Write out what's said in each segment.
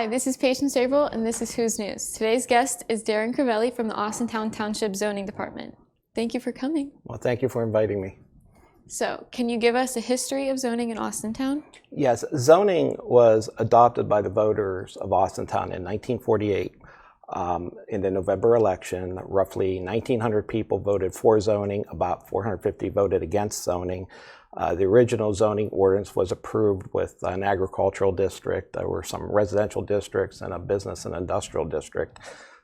Hi, this is Patience April, and this is Who's News. Today's guest is Darren Crivelli from the Austintown Township Zoning Department. Thank you for coming. Well, thank you for inviting me. So, can you give us a history of zoning in Austintown? Yes, zoning was adopted by the voters of Austintown in 1948. In the November election, roughly 1,900 people voted for zoning, about 450 voted against zoning. The original zoning ordinance was approved with an agricultural district. There were some residential districts and a business and industrial district.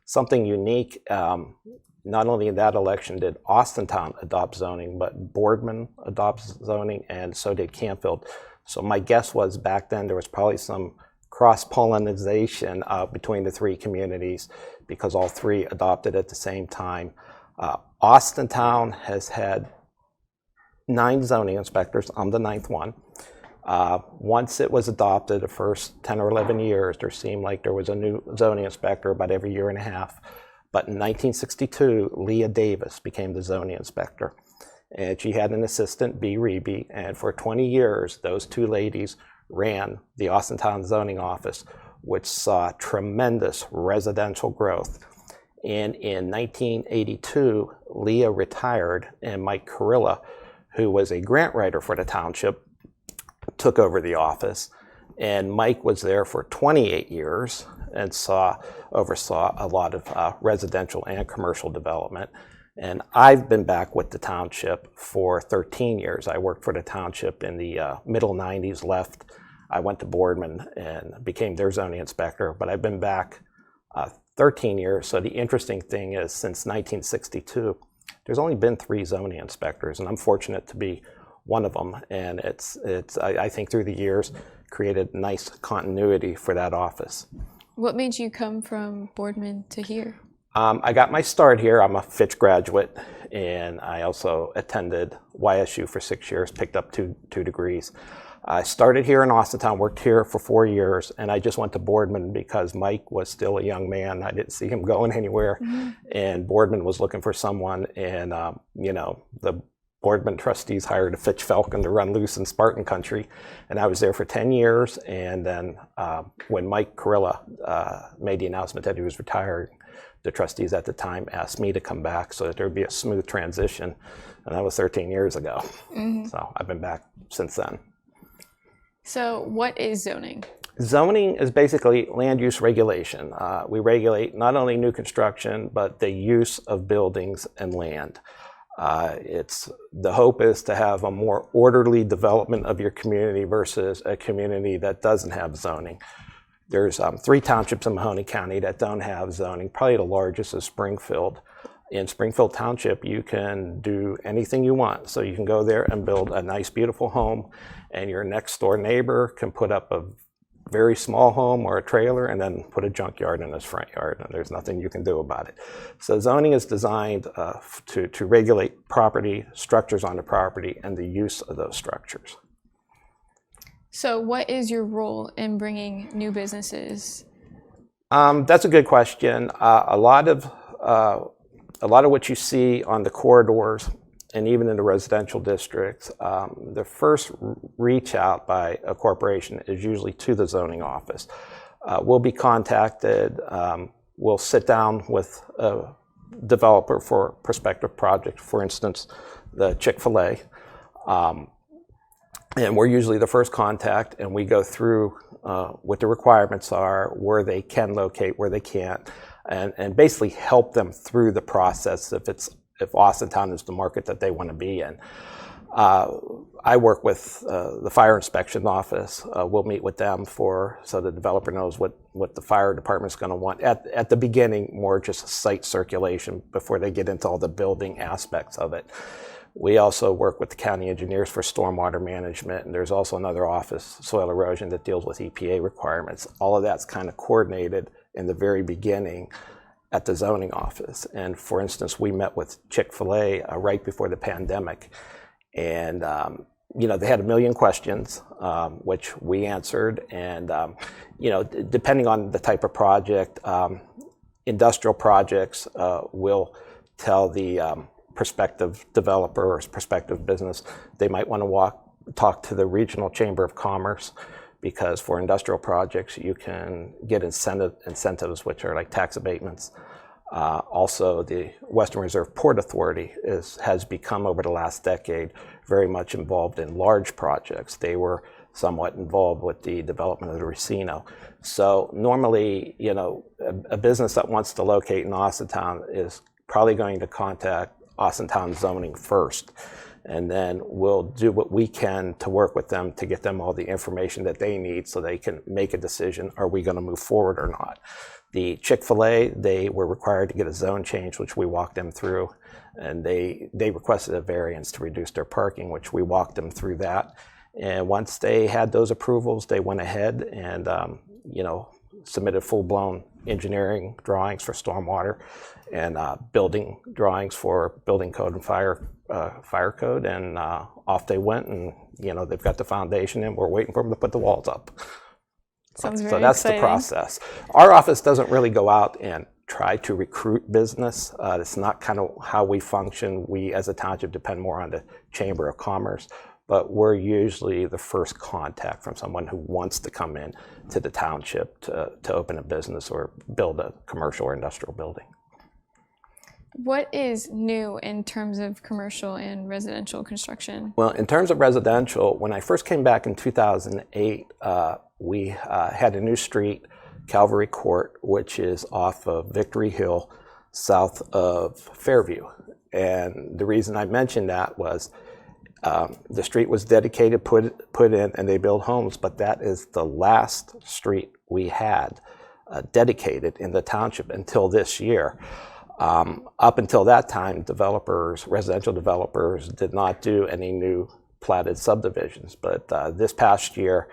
Something unique, not only in that election did Austintown adopt zoning, but Boardman adopts zoning, and so did Canfield. So my guess was back then there was probably some cross-pollination between the three communities because all three adopted at the same time. Austintown has had 9 zoning inspectors. I'm the 9th one. Once it was adopted, the first 10 or 11 years, there seemed like there was a new zoning inspector about every year and a half. But in 1962, Leah Davis became the zoning inspector. And she had an assistant, B. Reby, and for 20 years, those two ladies ran the Austintown zoning office, which saw tremendous residential growth. And in 1982, Leah retired, and Mike Carilla, who was a grant writer for the township, took over the office. And Mike was there for 28 years and oversaw a lot of residential and commercial development. And I've been back with the township for 13 years. I worked for the township in the middle 90s, left. I went to Boardman and became their zoning inspector, but I've been back 13 years. So the interesting thing is, since 1962, there's only been 3 zoning inspectors, and I'm fortunate to be one of them. And I think through the years, created nice continuity for that office. What made you come from Boardman to here? I got my start here. I'm a Fitch graduate, and I also attended YSU for 6 years, picked up two degrees. I started here in Austintown, worked here for 4 years, and I just went to Boardman because Mike was still a young man. I didn't see him going anywhere, and Boardman was looking for someone, and the Boardman trustees hired a Fitch Falcon to run loose in Spartan country, and I was there for 10 years, and then when Mike Carilla made the announcement that he was retiring, the trustees at the time asked me to come back so that there would be a smooth transition, and that was 13 years ago. So I've been back since then. So what is zoning? Zoning is basically land use regulation. We regulate not only new construction, but the use of buildings and land. The hope is to have a more orderly development of your community versus a community that doesn't have zoning. There's 3 townships in Mahoney County that don't have zoning. Probably the largest is Springfield. In Springfield Township, you can do anything you want. So you can go there and build a nice, beautiful home, and your next door neighbor can put up a very small home or a trailer and then put a junkyard in his front yard, and there's nothing you can do about it. So zoning is designed to regulate property, structures on the property, and the use of those structures. So what is your role in bringing new businesses? That's a good question. A lot of what you see on the corridors and even in the residential districts, the first reach out by a corporation is usually to the zoning office. We'll be contacted. We'll sit down with a developer for a prospective project, for instance, the Chick-fil-A. And we're usually the first contact, and we go through what the requirements are, where they can locate, where they can't, and basically help them through the process if Austintown is the market that they want to be in. I work with the fire inspection office. We'll meet with them so the developer knows what the fire department's going to want. At the beginning, more just site circulation before they get into all the building aspects of it. We also work with the county engineers for stormwater management, and there's also another office, soil erosion, that deals with EPA requirements. All of that's kind of coordinated in the very beginning at the zoning office. And for instance, we met with Chick-fil-A right before the pandemic, and they had 1 million questions, which we answered. And depending on the type of project, industrial projects will tell the prospective developer or prospective business they might want to talk to the regional chamber of commerce because for industrial projects, you can get incentives, which are like tax abatements. Also, the Western Reserve Port Authority has become, over the last decade, very much involved in large projects. They were somewhat involved with the development of the Racino. So normally, you know, a business that wants to locate in Austintown is probably going to contact Austintown zoning first. And then we'll do what we can to work with them to get them all the information that they need so they can make a decision, are we going to move forward or not? The Chick-fil-A, they were required to get a zone change, which we walked them through. And they requested a variance to reduce their parking, which we walked them through that. And once they had those approvals, they went ahead and you know, submitted full-blown engineering drawings for stormwater and building drawings for building code and fire code, and off they went. And you know, they've got the foundation, and we're waiting for them to put the walls up. Sounds very so that's exciting. The process. Our office doesn't really go out and try to recruit business. It's not kind of how we function. We, as a township, depend more on the Chamber of Commerce. But we're usually the first contact from someone who wants to come in to the township to open a business or build a commercial or industrial building. What is new in terms of commercial and residential construction? Well, in terms of residential, when I first came back in 2008, we had a new street, Calvary Court, which is off of Victory Hill, south of Fairview. And the reason I mentioned that was the street was dedicated, put in, and they built homes, but that is the last street we had dedicated in the township until this year. Up until that time, residential developers did not do any new platted subdivisions. But this past year,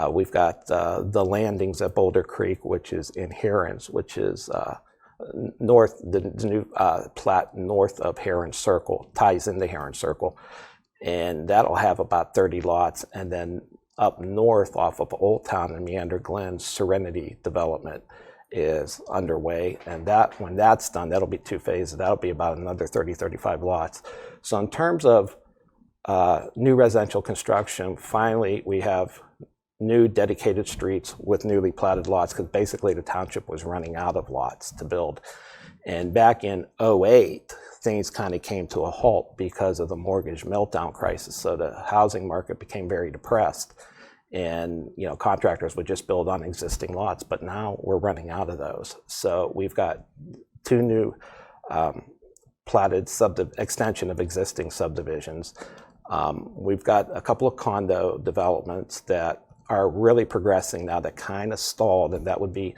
we've got the landings at Boulder Creek, which is in Herons, which is north, the new plat north of Heron Circle, ties into Heron Circle. And that'll have about 30 lots. And then up north off of Old Town and Meander Glen, Serenity development is underway. And when that's done, that'll be 2 phases. That'll be about another 30, 35 lots. So in terms of new residential construction, finally we have new dedicated streets with newly platted lots, because basically the township was running out of lots to build. And back in 2008, things kind of came to a halt because of the mortgage meltdown crisis. So the housing market became very depressed, and you know, contractors would just build on existing lots. But now we're running out of those. So we've got 2 new platted extension of existing subdivisions. We've got a couple of condo developments that are really progressing now that kind of stalled, and that would be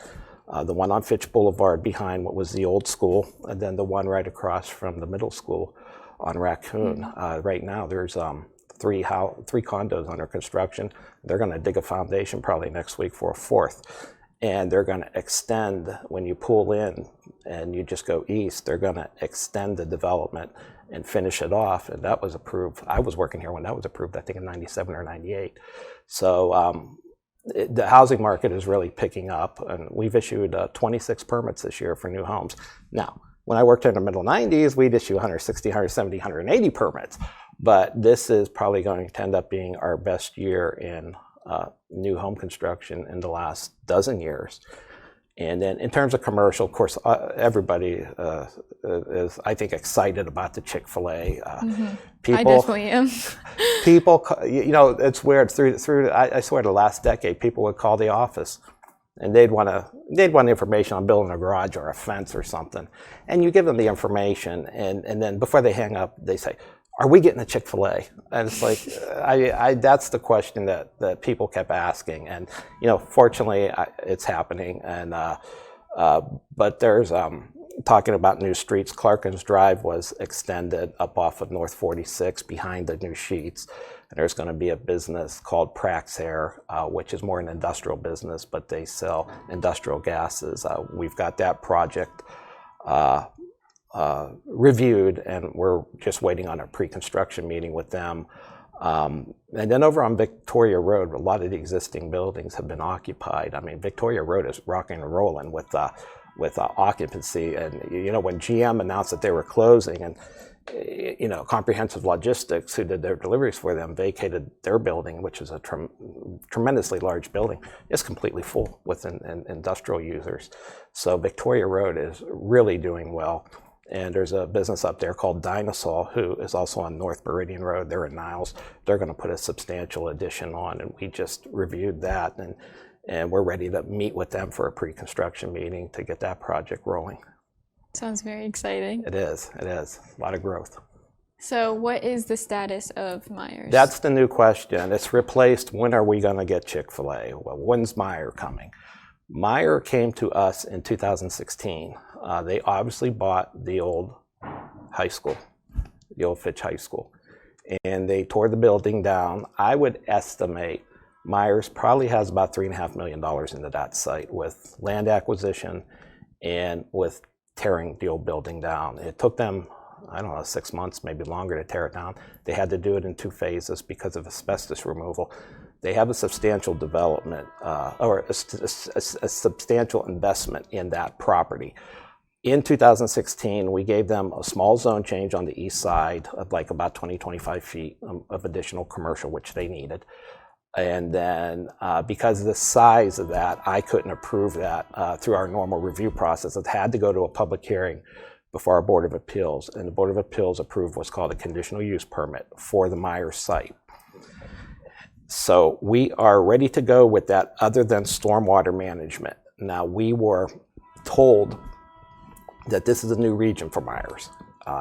the one on Fitch Boulevard behind what was the old school, and then the one right across from the middle school on Raccoon. Right now there's 3 condos under construction. They're going to dig a foundation probably next week for a 4th. And they're going to extend, when you pull in and you just go east, they're going to extend the development and finish it off. And that was approved. I was working here when that was approved, I think in 97 or 98. So the housing market is really picking up, and we've issued 26 permits this year for new homes. Now, when I worked in the middle 90s, we'd issue 160, 170, 180 permits. But this is probably going to end up being our best year in new home construction in the last dozen years. And then in terms of commercial, of course, everybody is, I think, excited about the Chick-fil-A. I definitely am. People, you know, it's weird. I swear, the last decade, people would call the office, and they'd want information on building a garage or a fence or something. And you give them the information, and then before they hang up, they say, "Are we getting a Chick-fil-A?" And it's like, that's the question that people kept asking. And, you know, fortunately, it's happening. And but there's, talking about new streets, Clarkins Drive was extended up off of North 46 behind the new sheets. And there's going to be a business called Praxair, which is more an industrial business, but they sell industrial gases. We've got that project reviewed, and we're just waiting on a pre-construction meeting with them. And then over on Victoria Road, a lot of the existing buildings have been occupied. I mean, Victoria Road is rocking and rolling with with occupancy. And when GM announced that they were closing, and Comprehensive Logistics, who did their deliveries for them, vacated their building, which is a tremendously large building. It's completely full with industrial users. So Victoria Road is really doing well. And there's a business up there called Dinosaur, who is also on North Meridian Road. They're in Niles. They're going to put a substantial addition on, and we just reviewed that, and we're ready to meet with them for a pre-construction meeting to get that project rolling. Sounds very exciting. It is. A lot of growth. So what is the status of Meyers? That's the new question. It's replaced, when are we going to get Chick-fil-A? Well, when's Meijer coming? Meijer came to us in 2016. They obviously bought the old high school, the old Fitch High School, and they tore the building down. I would estimate Meyers probably has about $3.5 million into that site with land acquisition and with tearing the old building down. It took them, 6 months, maybe longer, to tear it down. They had to do it in 2 phases because of asbestos removal. They have a substantial development or a substantial investment in that property. In 2016, we gave them a small zone change on the east side of like about 20-25 feet of additional commercial, which they needed. And then because of the size of that, I couldn't approve that through our normal review process. It had to go to a public hearing before our Board of Appeals, and the Board of Appeals approved what's called a conditional use permit for the Meyers site. So we are ready to go with that, other than stormwater management. Now, we were told that this is a new region for Meyers.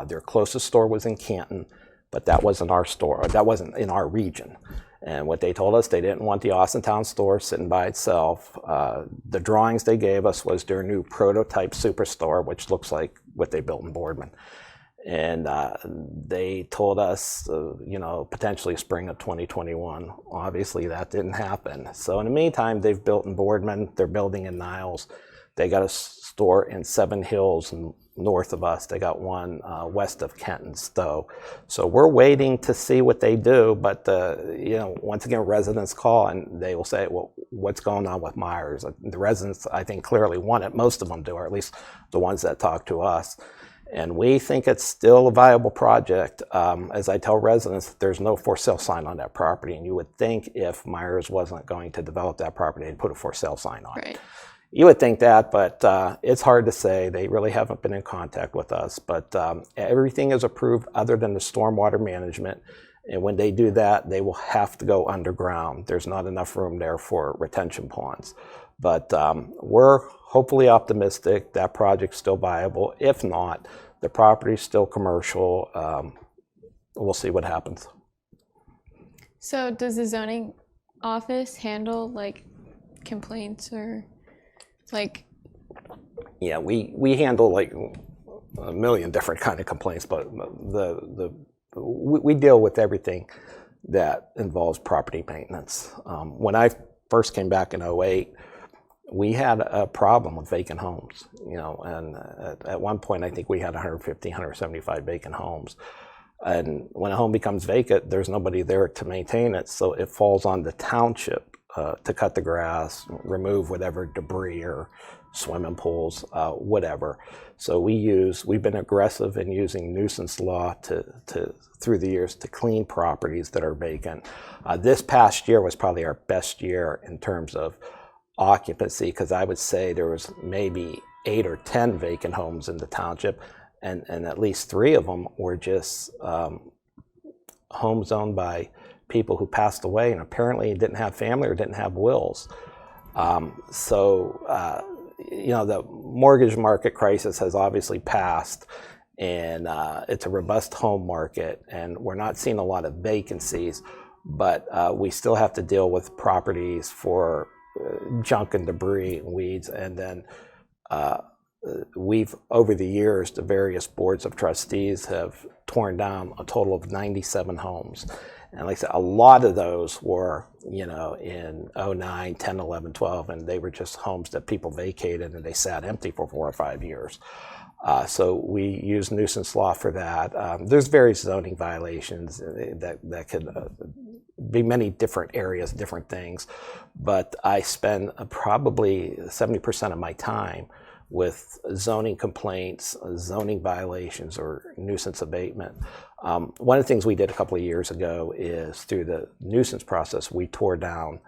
Their closest store was in Canton, but that wasn't our store, or that wasn't in our region. And what they told us, they didn't want the Austintown store sitting by itself. The drawings they gave us was their new prototype superstore, which looks like what they built in Boardman. And they told us, potentially spring of 2021. Obviously, that didn't happen. So in the meantime, they've built in Boardman. They're building in Niles. They got a store in Seven Hills north of us. They got one west of Kenton, Stowe. So we're waiting to see what they do. But once again, residents call and they will say, "Well, what's going on with Meyers?" The residents, I think, clearly want it. Most of them do, or at least the ones that talk to us. And we think it's still a viable project. As I tell residents, there's no for sale sign on that property. And you would think if Meyers wasn't going to develop that property, they'd put a for sale sign on it. Right. You would think that, but it's hard to say. They really haven't been in contact with us. But everything is approved other than the stormwater management. And when they do that, they will have to go underground. There's not enough room there for retention ponds. But we're hopefully optimistic that project's still viable. If not, the property's still commercial. We'll see what happens. So does the zoning office handle like complaints or like? Yeah, we handle like a million different kind of complaints, but we deal with everything that involves property maintenance. When I first came back in 2008, we had a problem with vacant homes, and at one point I think we had 150, 175 vacant homes. And when a home becomes vacant, there's nobody there to maintain it, so it falls on the township to cut the grass, remove whatever debris or swimming pools, whatever. So we've been aggressive in using nuisance law through the years to clean properties that are vacant. This past year was probably our best year in terms of occupancy, because I would say there was maybe 8 or 10 vacant homes in the township, and at least 3 of them were just homes owned by people who passed away and apparently didn't have family or didn't have wills. The mortgage market crisis has obviously passed, and it's a robust home market, and we're not seeing a lot of vacancies, but we still have to deal with properties for junk and debris and weeds. And then we've, over the years, the various boards of trustees have torn down a total of 97 homes. And like I said, a lot of those were, in 09, 10, 11, 12, and they were just homes that people vacated and they sat empty for 4 or 5 years. So we use nuisance law for that. There's various zoning violations that could be many different areas, different things. But I spend probably 70% of my time with zoning complaints, zoning violations, or nuisance abatement. One of the things we did a couple of years ago is through the nuisance process, we tore down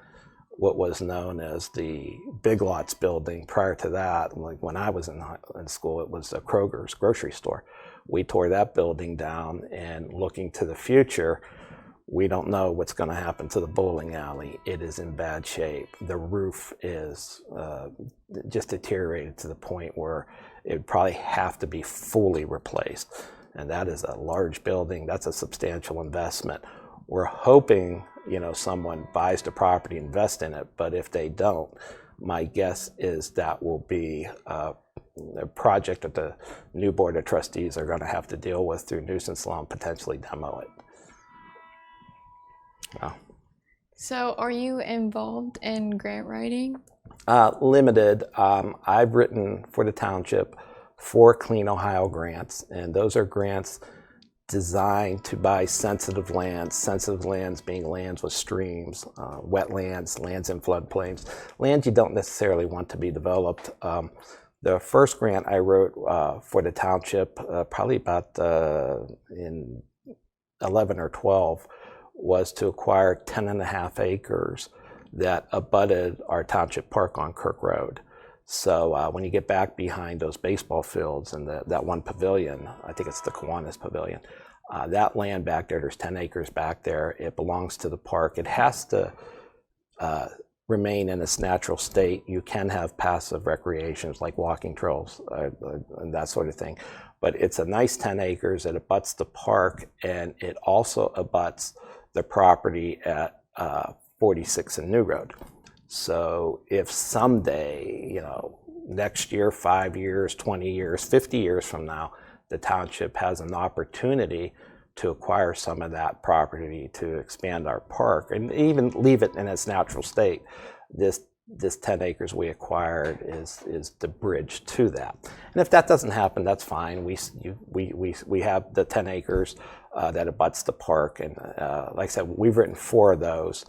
what was known as the Big Lots building. Prior to that, like when I was in school, it was a Kroger's grocery store. We tore that building down, and looking to the future, we don't know what's going to happen to the bowling alley. It is in bad shape. The roof is just deteriorated to the point where it would probably have to be fully replaced. And that is a large building. That's a substantial investment. We're hoping, someone buys the property, invests in it, but if they don't, my guess is that will be a project that the new Board of Trustees are going to have to deal with through nuisance law and potentially demo it. Wow. So are you involved in grant writing? Limited. I've written for the township 4 Clean Ohio grants, and those are grants designed to buy sensitive lands being lands with streams, wetlands, lands in floodplains, lands you don't necessarily want to be developed. The first grant I wrote for the township, probably about in 11 or 12, was to acquire 10.5 acres that abutted our township park on Kirk Road. So when you get back behind those baseball fields and that one pavilion, I think it's the Kiwanis Pavilion, that land back there, there's 10 acres back there. It belongs to the park. It has to remain in its natural state. You can have passive recreations like walking trails and that sort of thing. But it's a nice 10 acres. It abuts the park, and it also abuts the property at 46 and New Road. So if someday, next year, 5 years, 20 years, 50 years from now, the township has an opportunity to acquire some of that property to expand our park and even leave it in its natural state, this 10 acres we acquired is the bridge to that. And if that doesn't happen, that's fine. We have the 10 acres that abuts the park, and like I said, we've written 4 of those.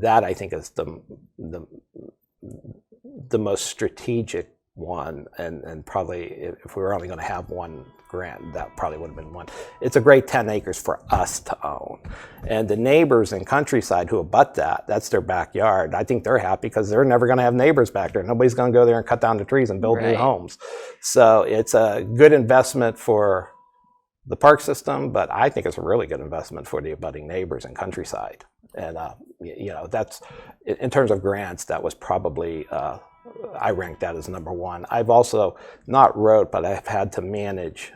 That I think is the most strategic one, and probably if we were only going to have one grant, that probably would have been one. It's a great 10 acres for us to own, and the neighbors in Countryside who abut that's their backyard. I think they're happy because they're never going to have neighbors back there. Nobody's going to go there and cut down the trees and build new homes. So it's a good investment for the park system, but I think it's a really good investment for the abutting neighbors in Countryside. And that's, in terms of grants, that was probably I ranked that as number 1. I've also not wrote, but I've had to manage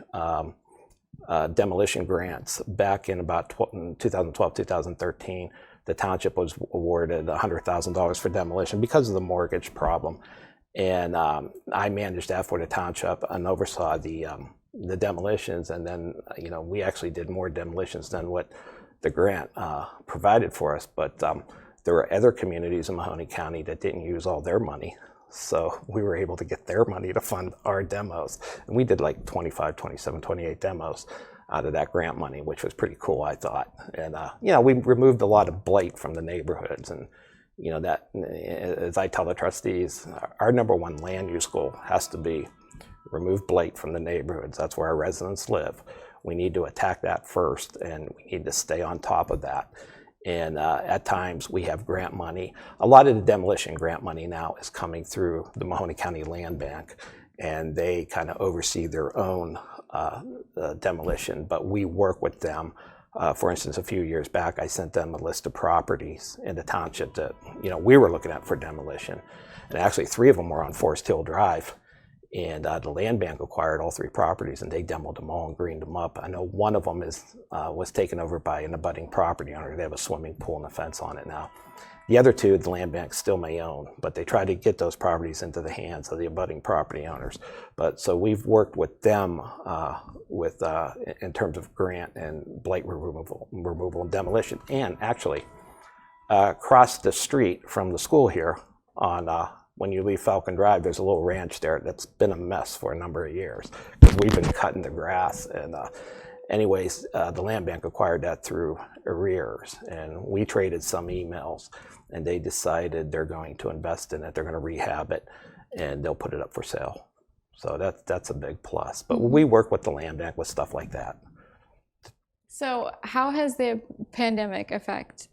demolition grants. Back in about 2012, 2013, the township was awarded $100,000 for demolition because of the mortgage problem. And I managed that for the township and oversaw the demolitions. And then, we actually did more demolitions than what the grant provided for us. But there were other communities in Mahoney County that didn't use all their money. So we were able to get their money to fund our demos. And we did like 25, 27, 28 demos out of that grant money, which was pretty cool, I thought. And, we removed a lot of blight from the neighborhoods. And, that, as I tell the trustees, our number 1 land use goal has to be remove blight from the neighborhoods. That's where our residents live. We need to attack that first, and we need to stay on top of that. And at times we have grant money. A lot of the demolition grant money now is coming through the Mahoney County Land Bank, and they kind of oversee their own demolition, but we work with them. For instance, a few years back, I sent them a list of properties in the township that we were looking at for demolition. And actually 3 of them were on Forest Hill Drive. And the land bank acquired all 3 properties, and they demoed them all and greened them up. I know one of them was taken over by an abutting property owner. They have a swimming pool and a fence on it now. The other 2, the land bank still may own, but they try to get those properties into the hands of the abutting property owners. But so we've worked with them in terms of grant and blight removal and demolition. And actually, across the street from the school here on when you leave Falcon Drive, there's a little ranch there that's been a mess for a number of years because we've been cutting the grass. And anyways, the land bank acquired that through arrears, and we traded some emails, and they decided they're going to invest in it. They're going to rehab it, and they'll put it up for sale. So that's a big plus. But we work with the land bank with stuff like that. So how has the pandemic affect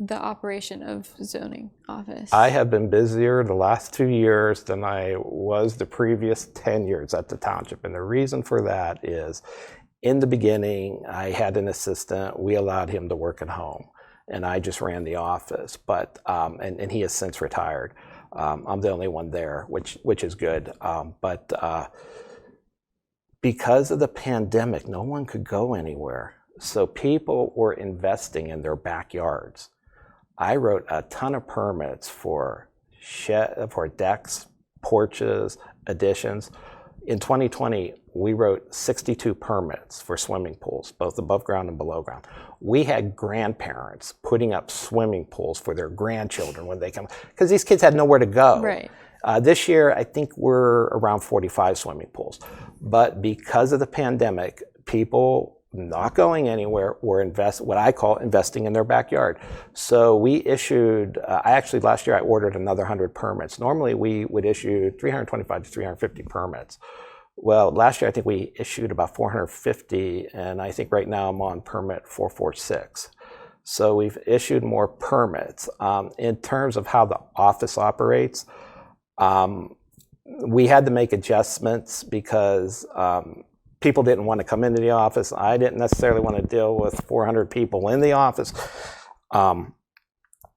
the operation of zoning office? I have been busier the last 2 years than I was the previous 10 years at the township. And the reason for that is, in the beginning, I had an assistant. We allowed him to work at home, and I just ran the office. But and he has since retired. I'm the only one there, which is good. But because of the pandemic, no one could go anywhere. So people were investing in their backyards. I wrote a ton of permits for decks, porches, additions. In 2020, we wrote 62 permits for swimming pools, both above ground and below ground. We had grandparents putting up swimming pools for their grandchildren when they come, because these kids had nowhere to go. Right. This year, I think we're around 45 swimming pools. But because of the pandemic, people not going anywhere were what I call investing in their backyard. So we issued, last year I ordered another 100 permits. Normally we would issue 325 to 350 permits. Well, last year I think we issued about 450, and I think right now I'm on permit 446. So we've issued more permits. In terms of how the office operates, we had to make adjustments because people didn't want to come into the office. I didn't necessarily want to deal with 400 people in the office.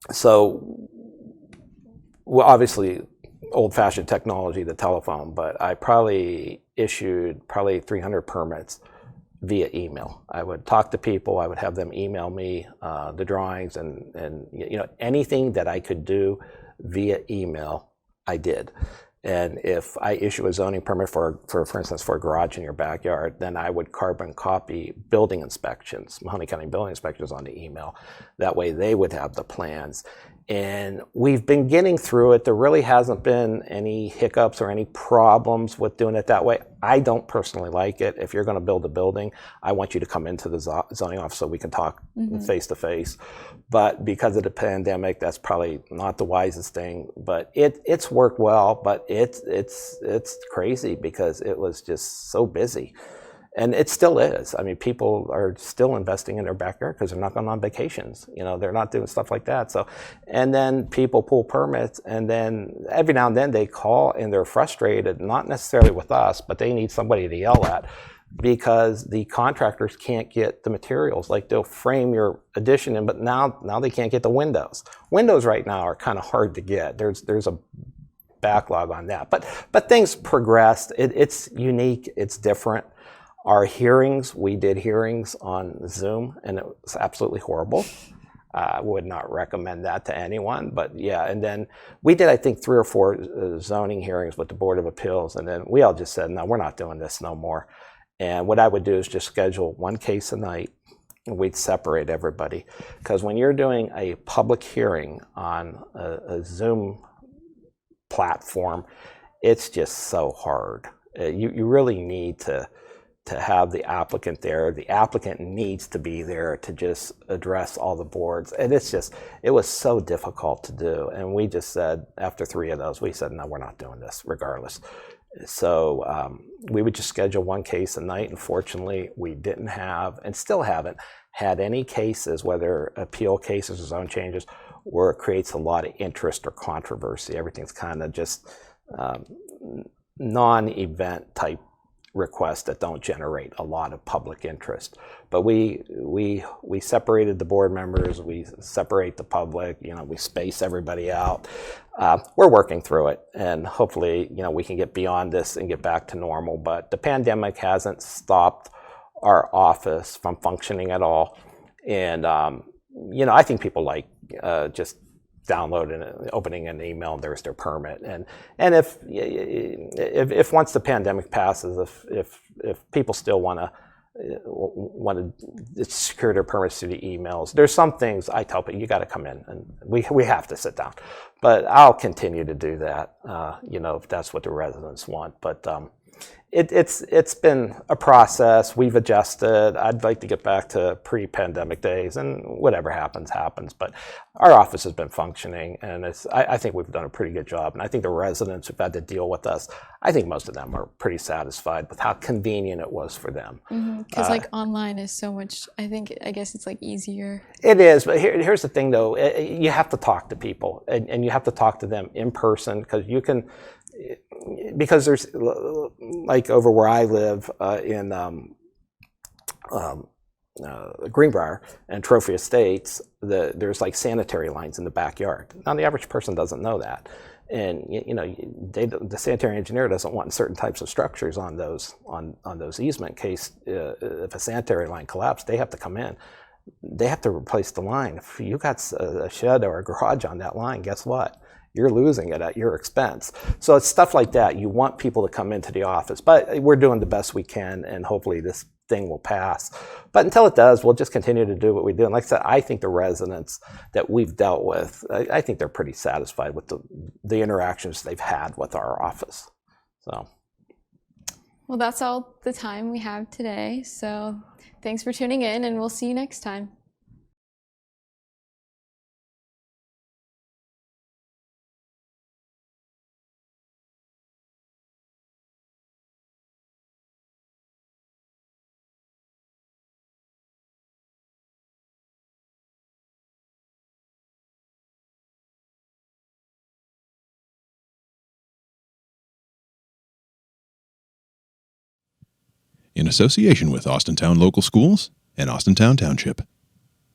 So, well, obviously, old-fashioned technology, the telephone, but I probably issued 300 permits via email. I would talk to people. I would have them email me the drawings and anything that I could do via email, I did. And if I issue a zoning permit for instance, for a garage in your backyard, then I would carbon copy building inspections, Mahoney County building inspectors on the email. That way they would have the plans. And we've been getting through it. There really hasn't been any hiccups or any problems with doing it that way. I don't personally like it. If you're going to build a building, I want you to come into the zoning office so we can talk face to face. But because of the pandemic, that's probably not the wisest thing. But it's worked well, but it's crazy because it was just so busy. And it still is. I mean, people are still investing in their backyard because they're not going on vacations. They're not doing stuff like that. So, and then people pull permits, and then every now and then they call and they're frustrated, not necessarily with us, but they need somebody to yell at because the contractors can't get the materials. Like they'll frame your addition in, but now they can't get the windows. Windows right now are kind of hard to get. There's a backlog on that. But things progressed. It's unique. It's different. Our hearings, we did hearings on Zoom, and it was absolutely horrible. I would not recommend that to anyone, but yeah. And then we did, I think, 3 or 4 zoning hearings with the Board of Appeals, and then we all just said, no, we're not doing this no more. And what I would do is just schedule 1 case a night, and we'd separate everybody. Because when you're doing a public hearing on a Zoom platform, it's just so hard. You really need to have the applicant there. The applicant needs to be there to just address all the boards. And it was so difficult to do. And we just said, after 3 of those, we said, no, we're not doing this regardless. So we would just schedule 1 case a night. Unfortunately, we didn't have, and still haven't, had any cases, whether appeal cases or zone changes, where it creates a lot of interest or controversy. Everything's kind of just non-event type requests that don't generate a lot of public interest. But we separated the board members, we separate the public, we space everybody out. We're working through it, and hopefully, we can get beyond this and get back to normal. But the pandemic hasn't stopped our office from functioning at all. And, I think people like just downloading it, opening an email, and there's their permit. And if once the pandemic passes, if people still want to secure their permits through the emails, there's some things I tell people, you got to come in, and we have to sit down. But I'll continue to do that, if that's what the residents want. But It's been a process. We've adjusted. I'd like to get back to pre-pandemic days, and whatever happens, happens. But our office has been functioning, and I think we've done a pretty good job. And I think the residents who've had to deal with us, I think most of them are pretty satisfied with how convenient it was for them. Because like online is so much, I guess it's like easier. It is, but here's the thing though, you have to talk to people, and you have to talk to them in person, because there's, like over where I live in Greenbrier and Trophy Estates, there's like sanitary lines in the backyard. Now the average person doesn't know that, and the sanitary engineer doesn't want certain types of structures on those easement. In case if a sanitary line collapsed, they have to come in. They have to replace the line. If you got a shed or a garage on that line, guess what? You're losing it at your expense. So it's stuff like that. You want people to come into the office, but we're doing the best we can, and hopefully this thing will pass. But until it does, we'll just continue to do what we do. And like I said, I think the residents that we've dealt with, I think they're pretty satisfied with the interactions they've had with our office. So. Well, that's all the time we have today. So thanks for tuning in, and we'll see you next time. In association with Austintown Local Schools and Austintown Township.